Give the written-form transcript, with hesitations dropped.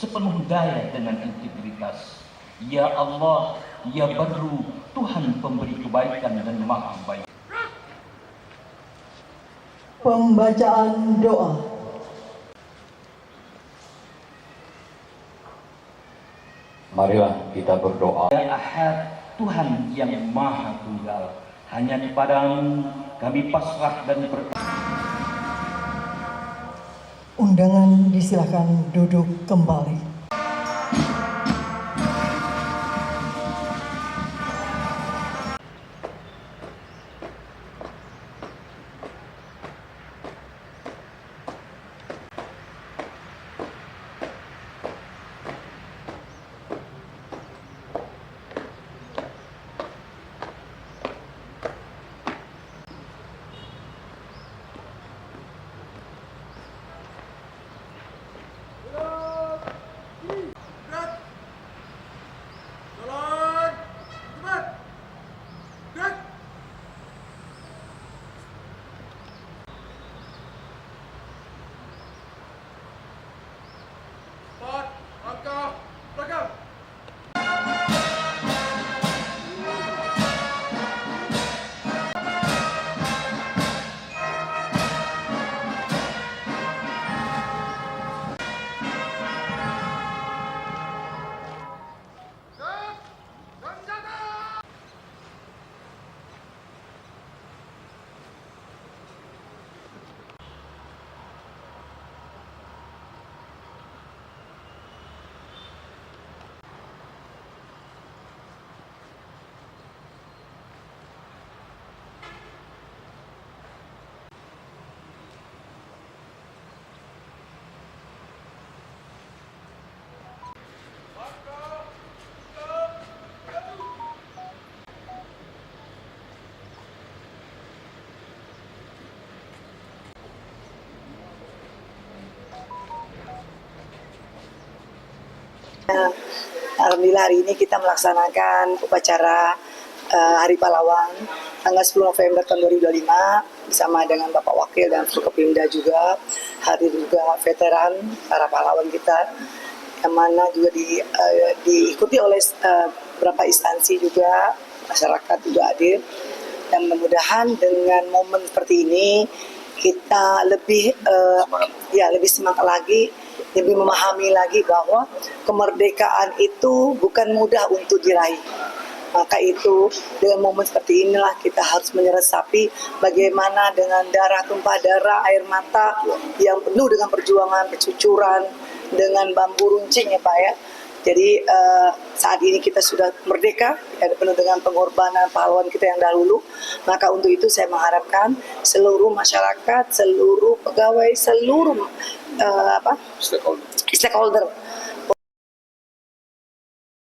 sepenuh daya dengan integritas. Ya Allah, Ya Barru, Tuhan pemberi kebaikan dan maha baik. Pembacaan doa. Marilah kita berdoa. Ya Ahad, Tuhan yang maha tunggal, hanya kepadamu kami pasrah dan berdoa. Undangan disilakan duduk kembali. Alhamdulillah hari ini kita melaksanakan upacara Hari Pahlawan tanggal 10 November tahun 2025 bersama dengan Bapak Wakil dan Forkopimda juga, hadir juga veteran para pahlawan kita yang mana juga diikuti oleh beberapa instansi juga, masyarakat juga hadir, dan mudah-mudahan dengan momen seperti ini kita lebih semangat lagi, lebih memahami lagi bahwa kemerdekaan itu bukan mudah untuk diraih. Maka itu dengan momen seperti inilah kita harus meresapi bagaimana dengan tumpah darah, air mata yang penuh dengan perjuangan, kecucuran, dengan bambu runcing ya Pak ya. Jadi saat ini kita sudah merdeka, penuh dengan pengorbanan pahlawan kita yang dahulu. Maka untuk itu saya mengharapkan seluruh masyarakat, seluruh pegawai, seluruh stakeholder